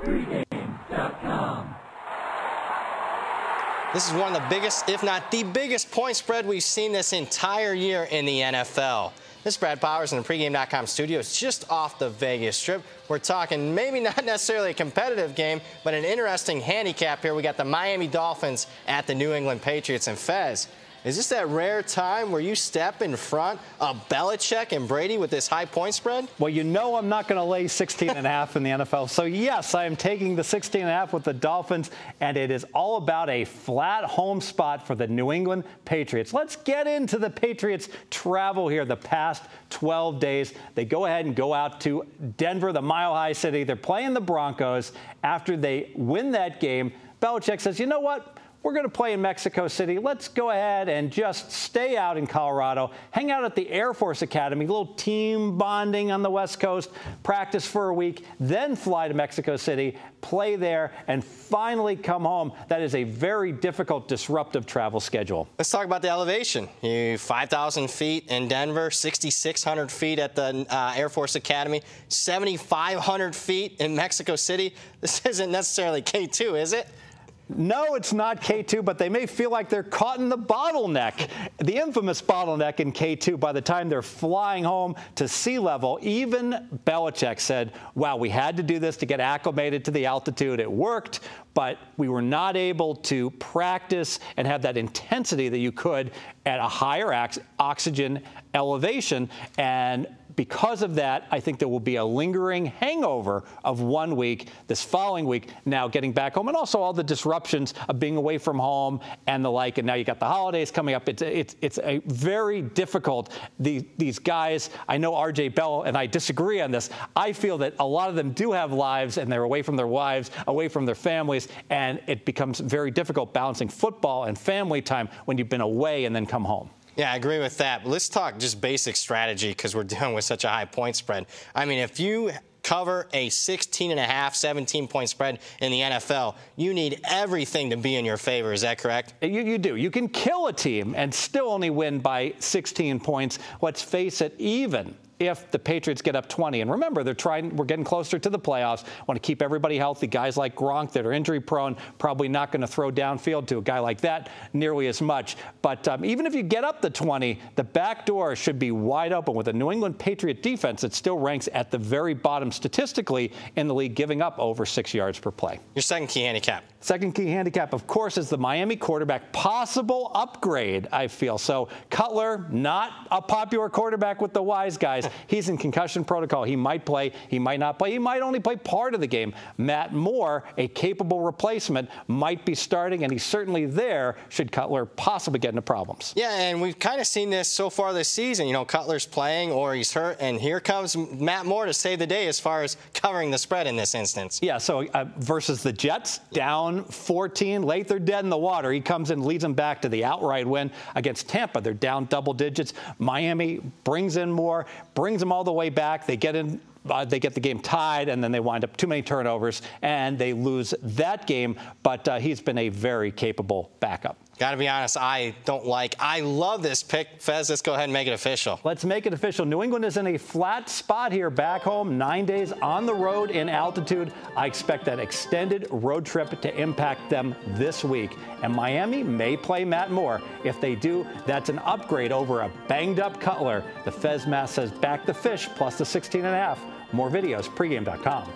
Pregame.com. This is one of the biggest, if not the biggest, point spread we've seen this entire year in the NFL. This is Brad Powers in the Pregame.com studios just off the Vegas Strip. We're talking maybe not necessarily a competitive game, but an interesting handicap here. We got the Miami Dolphins at the New England Patriots. And Fez, is this that rare time where you step in front of Belichick and Brady with this high point spread? Well, you know I'm not going to lay 16.5 in the NFL. So, yes, I am taking the 16.5 with the Dolphins, and it is all about a flat home spot for the New England Patriots. Let's get into the Patriots' travel here the past 12 days. They go ahead and go out to Denver, the Mile High City. They're playing the Broncos. After they win that game, Belichick says, you know what? We're going to play in Mexico City. Let's go ahead and just stay out in Colorado, hang out at the Air Force Academy, a little team bonding on the West Coast, practice for a week, then fly to Mexico City, play there, and finally come home. That is a very difficult, disruptive travel schedule. Let's talk about the elevation. 5,000 feet in Denver, 6,600 feet at the Air Force Academy, 7,500 feet in Mexico City. This isn't necessarily K2, is it? No, it's not K2, but they may feel like they're caught in the bottleneck, the infamous bottleneck in K2 by the time they're flying home to sea level. Even Belichick said, wow, we had to do this to get acclimated to the altitude. It worked, but we were not able to practice and have that intensity that you could at a higher oxygen elevation. And because of that, I think there will be a lingering hangover of 1 week, this following week, now getting back home, and also all the disruptions of being away from home and the like. And now you got the holidays coming up. It's a very difficult. These guys, I know R.J. Bell and I disagree on this. I feel that a lot of them do have lives, and they're away from their wives, away from their families, and it becomes very difficult balancing football and family time when you've been away and then come home. Yeah, I agree with that. But let's talk just basic strategy because we're dealing with such a high point spread. I mean, if you cover a 16.5, 17-point spread in the NFL, you need everything to be in your favor. Is that correct? You do. You can kill a team and still only win by 16 points. Let's face it, even if the Patriots get up 20. And remember, we're getting closer to the playoffs. Want to keep everybody healthy. Guys like Gronk that are injury prone, probably not going to throw downfield to a guy like that nearly as much. But even if you get up to 20, the back door should be wide open with a New England Patriot defense that still ranks at the very bottom statistically in the league, giving up over 6 yards per play. Your second key handicap. Second key handicap, of course, is the Miami quarterback. Possible upgrade, I feel. So Cutler, not a popular quarterback with the wise guys. He's in concussion protocol. He might play. He might not play. He might only play part of the game. Matt Moore, a capable replacement, might be starting, and he's certainly there should Cutler possibly get into problems. Yeah, and we've kind of seen this so far this season. You know, Cutler's playing or he's hurt, and here comes Matt Moore to save the day as far as covering the spread in this instance. Yeah, so versus the Jets, down 14, late, they're dead in the water. He comes in, leads them back to the outright win against Tampa. They're down double digits. Miami brings in Moore, brings them all the way back. They get in. They get the game tied, and then they wind up too many turnovers, and they lose that game. But he's been a very capable backup. Got to be honest, I love this pick. Fez, let's go ahead and make it official. Let's make it official. New England is in a flat spot here back home, 9 days on the road in altitude. I expect that extended road trip to impact them this week. And Miami may play Matt Moore. If they do, that's an upgrade over a banged-up Cutler. The Fez math says back the fish plus the 16.5. More videos, pregame.com.